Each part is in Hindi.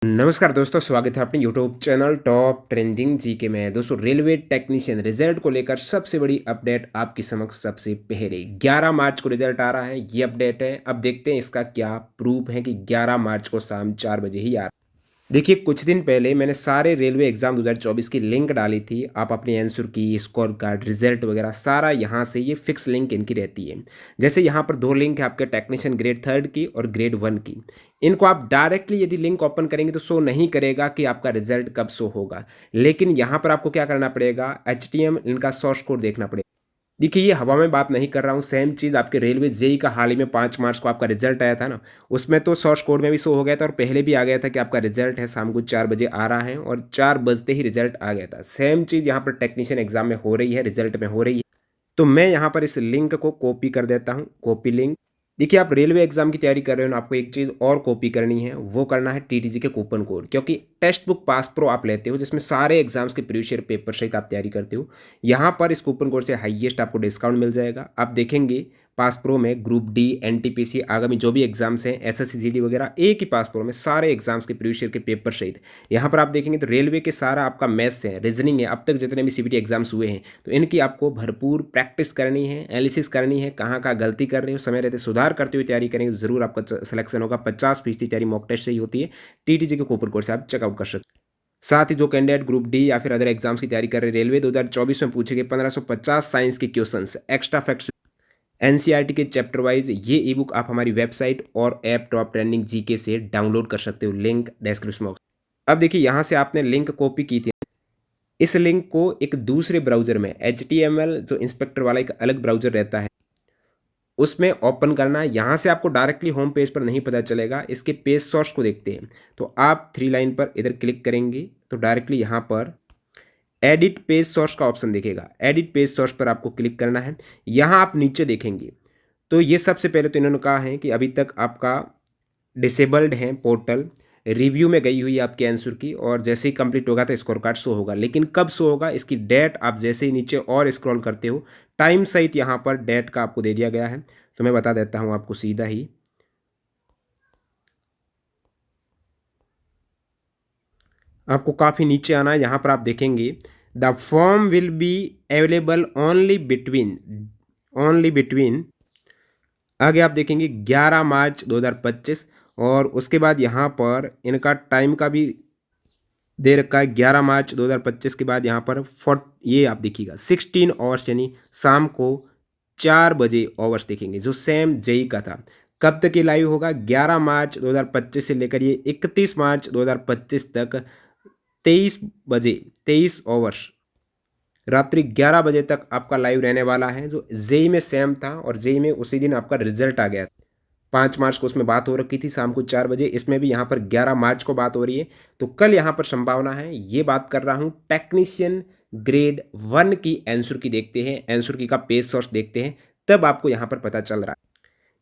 नमस्कार दोस्तों, स्वागत है अपने YouTube channel top trending GK में। दोस्तों, रेलवे टेक्नीशियन रिजल्ट को लेकर सबसे बड़ी अपडेट आपकी समक्ष सबसे पहले 11 मार्च को रिजल्ट आ रहा है। ये अपडेट है। अब देखते हैं इसका क्या प्रूफ है कि 11 मार्च को शाम 4 बजे ही आ रहा है। देखिए, कुछ दिन पहले मैंने सारे रेलवे एग्ज़ाम 2024 की लिंक डाली थी। आप अपनी आंसर की, स्कोर कार्ड, रिजल्ट वगैरह सारा यहाँ से, ये फिक्स लिंक इनकी रहती है। जैसे यहाँ पर 2 लिंक है आपके टेक्नीशियन ग्रेड 3 की और ग्रेड 1 की। इनको आप डायरेक्टली यदि लिंक ओपन करेंगे तो शो नहीं करेगा कि आपका रिजल्ट कब शो होगा। लेकिन यहाँ पर आपको क्या करना पड़ेगा, एचटीएम इनका सोर्स कोड देखना पड़ेगा। देखिए, ये हवा में बात नहीं कर रहा हूँ, सेम चीज़ आपके रेलवे जेई का हाल ही में 5 मार्च को आपका रिजल्ट आया था ना, उसमें तो सोर्स कोड में भी शो हो गया था और पहले भी आ गया था कि आपका रिजल्ट है शाम को 4 बजे आ रहा है और 4 बजते ही रिजल्ट आ गया था। सेम चीज़ यहाँ पर टेक्नीशियन एग्जाम में हो रही है, रिजल्ट में हो रही है। तो मैं यहाँ पर इस लिंक को कॉपी कर देता हूँ, कॉपी लिंक। देखिए, आप रेलवे एग्जाम की तैयारी कर रहे हो ना, आपको एक चीज़ और कॉपी करनी है, वो करना है टीटीजी के कूपन कोड। क्योंकि टेक्स्ट बुक पास प्रो आप लेते हो जिसमें सारे एग्जाम्स के प्रीवियस ईयर पेपर सहित आप तैयारी करते हो। यहाँ पर इस कूपन कोड से हाईएस्ट आपको डिस्काउंट मिल जाएगा। आप देखेंगे पास प्रो में ग्रुप डी, एनटीपीसी, आगामी जो भी एग्जाम्स हैं, एसएससी जीडी वगैरह, एक ही पास प्रो में सारे एग्जाम्स के प्रीवियस ईयर के पेपर सहित यहाँ पर आप देखेंगे तो रेलवे के सारा आपका मैथ्स है, रीजनिंग है, अब तक जितने भी सीबीटी एग्जाम्स हुए हैं, तो इनकी आपको भरपूर प्रैक्टिस करनी है, एनालिसिस करनी है, कहाँ कहाँ गलती कर रहे हो, समय रहते सुधार करते हुए तैयारी करेंगे तो जरूर आपका सिलेक्शन होगा। 50% तैयारी मॉक टेस्ट से ही होती है। टीटीजी के कूपन कोड से आप चेकआउट कर सकते हैं। साथ ही जो कैंडिडेट ग्रुप डी या फिर अदर एग्जाम्स की तैयारी कर रहे हैं, रेलवे 2024 में पूछे गए 1550 साइंस के क्वेश्चंस, एक्स्ट्रा फैक्ट्स, एनसीईआरटी के चैप्टर वाइज, ये ई बुक आप हमारी वेबसाइट और ऐप टॉप ट्रेंडिंग जीके से डाउनलोड कर सकते हो। Link description box. अब देखिए, यहाँ से आपने लिंक कॉपी की थी, इस लिंक को एक दूसरे ब्राउजर में, HTML जो इंस्पेक्टर वाला एक अलग ब्राउजर रहता है, उसमें ओपन करना है। यहाँ से आपको डायरेक्टली होम पेज पर नहीं पता चलेगा, इसके पेज सोर्स को देखते हैं। तो आप 3 लाइन पर इधर क्लिक करेंगे तो डायरेक्टली यहाँ पर एडिट पेज सोर्स का ऑप्शन दिखेगा। एडिट पेज सोर्स पर आपको क्लिक करना है। यहाँ आप नीचे देखेंगे तो ये सबसे पहले तो इन्होंने कहा है कि अभी तक आपका डिसेबल्ड है पोर्टल, रिव्यू में गई हुई है आपके आंसर की, और जैसे ही कंप्लीट होगा तो स्कोर कार्ड शो होगा। लेकिन कब शो होगा, इसकी डेट आप जैसे ही नीचे और स्क्रॉल करते हो, टाइम सहित यहाँ पर डेट का आपको दे दिया गया है। तो मैं बता देता हूँ आपको सीधा ही। आपको काफ़ी नीचे आना है, यहाँ पर आप देखेंगे the form will be available only between, आगे आप देखेंगे 11 मार्च 2025, और उसके बाद यहाँ पर इनका टाइम का भी दे रखा है। 11 मार्च 2025 के बाद यहाँ पर ये आप देखिएगा 16 आवर्स, यानी शाम को 4 बजे आवर्स देखेंगे, जो सेम जेई का था। कब तक ये लाइव होगा, 11 मार्च 2025 से लेकर ये 31 मार्च 2025 तक 23 बजे, 23 आवर्स, रात्रि 11 बजे तक आपका लाइव रहने वाला है। जो जेई में सेम था, और जेई में उसी दिन आपका रिजल्ट आ गया। 5 मार्च को उसमें बात हो रखी थी शाम को 4 बजे, इसमें भी यहाँ पर 11 मार्च को बात हो रही है। तो कल यहाँ पर संभावना है। ये बात कर रहा हूँ टेक्नीशियन ग्रेड 1 की आंसर की, देखते हैं आंसर की का पेज सोर्स देखते हैं, तब आपको यहाँ पर पता चल रहा है।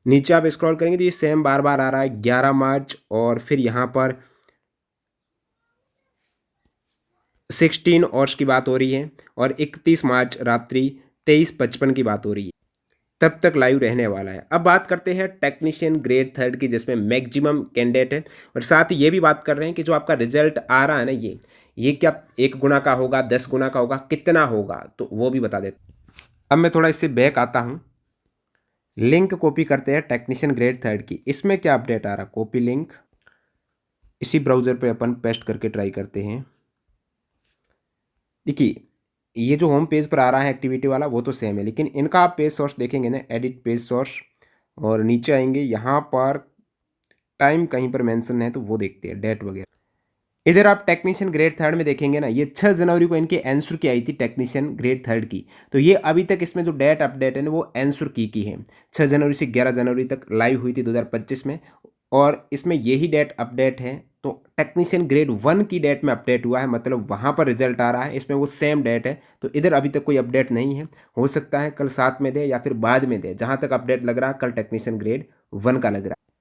नीचे आप स्क्रॉल करेंगे तो ये सेम बार बार आ रहा है 11 मार्च, और फिर यहाँ पर 16 आवर्स की बात हो रही है, और 31 मार्च रात्रि 23:55 की बात हो रही है। तब तक लाइव रहने वाला है। अब बात करते हैं टेक्नीशियन ग्रेड 3 की, जिसमें मैक्सिमम कैंडिडेट है। और साथ ही ये भी बात कर रहे हैं कि जो आपका रिजल्ट आ रहा है ना, ये क्या 1 गुना का होगा, 10 गुना का होगा, कितना होगा, तो वो भी बता देते। अब मैं थोड़ा इससे बैक आता हूँ, लिंक कॉपी करते हैं टेक्नीशियन ग्रेड 3 की। इसमें क्या अपडेट आ रहा, कॉपी लिंक, इसी ब्राउज़र पे अपन पेस्ट करके ट्राई करते हैं। देखिए, ये जो होम पेज पर आ रहा है एक्टिविटी वाला, वो तो सेम है, लेकिन इनका आप पेज सोर्स देखेंगे ना, एडिट पेज सोर्स, और नीचे आएंगे, यहाँ पर टाइम कहीं पर मेंशन है तो वो देखते हैं, डेट वगैरह। इधर आप टेक्नीशियन ग्रेड 3 में देखेंगे ना, ये 6 जनवरी को इनके आंसर की आई थी टेक्नीशियन ग्रेड 3 की। तो ये अभी तक इसमें जो डेट अपडेट है ना, वो आंसर की है। 6 जनवरी से 11 जनवरी तक लाइव हुई थी 2025 में, और इसमें यही डेट अपडेट है। तो टेक्नीशियन ग्रेड 1 की डेट में अपडेट हुआ है, मतलब वहाँ पर रिजल्ट आ रहा है, इसमें वो सेम डेट है। तो इधर अभी तक कोई अपडेट नहीं है, हो सकता है कल साथ में दे या फिर बाद में दे। जहाँ तक अपडेट लग रहा है, कल टेक्नीशियन ग्रेड 1 का लग रहा है।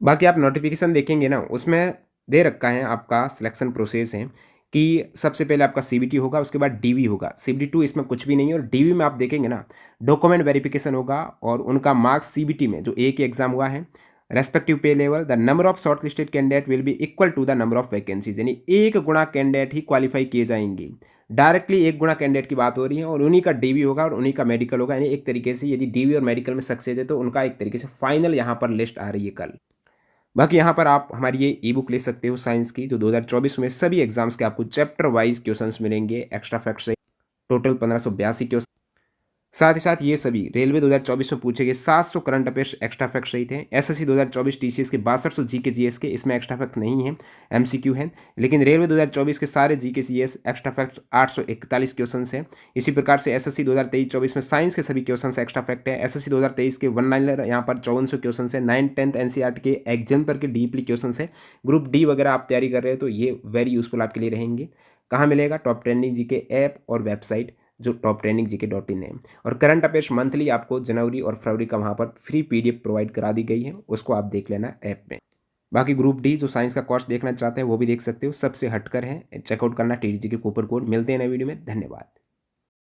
बाकी आप नोटिफिकेशन देखेंगे ना, उसमें दे रखा है आपका सिलेक्शन प्रोसेस है कि सबसे पहले आपका सीबीटी होगा, उसके बाद डीवी होगा। सीबीटी 2 इसमें कुछ भी नहीं है, और डीवी में आप देखेंगे ना, डॉक्यूमेंट वेरिफिकेशन होगा, और उनका मार्क्स सीबीटी में जो एक ही एग्ज़ाम हुआ है, respective pay level, the number of short listed candidate will be equal to the number of vacancies, यानी 1 गुणा कैंडिडेट ही क्वालिफाई किए जाएंगे। डायरेक्टली 1 गुणा कैंडिडेट की बात हो रही है और उन्हीं का डीवी होगा और उन्हीं का मेडिकल होगा, यानी एक तरीके से यदि डीवी और मेडिकल में सक्सेस है तो उनका एक तरीके से फाइनल यहाँ पर लिस्ट आ रही है कल। बाकी यहाँ पर आप हमारी ये ई बुक ले सकते हो साइंस की, जो 2024 में सभी एग्जाम्स के आपको चैप्टर वाइज क्वेश्चंस मिलेंगे एक्स्ट्रा फैक्ट से। टोटल 1582 क्वेश्चन, साथ ही साथ ये सभी रेलवे 2024 में पूछे गए 700 करंट अफेयर्स एक्स्ट्रा फैक्ट सही थे। एसएससी 2024 टीसीएस के 6200 जीके जीएस के, इसमें एक्स्ट्रा फैक्ट नहीं है, एमसीक्यू है। लेकिन रेलवे 2024 के सारे GK GS extra fact 841 question है। इसी प्रकार से एसएससी 2023-24 में साइंस के सभी क्वेश्चन एक्स्ट्रा फैक्ट है। एसएससी 2023 के 1 यहाँ पर 5400 क्वेश्चन है। 9th-10th एनसीईआरटी के एग्जाम्पल के डीपली क्वेश्चन है। ग्रुप डी वगैरह आप तैयारी कर रहे हो तो ये वेरी यूजफुल आपके लिए रहेंगे। कहाँ मिलेगा? टॉप ट्रेंडिंग जीके ऐप और वेबसाइट जो टॉप ट्रेंडिंग जीके .in है। और करंट अफेयर्स मंथली आपको जनवरी और फरवरी का वहाँ पर फ्री पीडीएफ प्रोवाइड करा दी गई है, उसको आप देख लेना ऐप में। बाकी ग्रुप डी जो साइंस का कोर्स देखना चाहते हैं वो भी देख सकते हो, सबसे हटकर है, चेकआउट करना टीडीजी के कूपर कोड। मिलते हैं नए वीडियो में, धन्यवाद।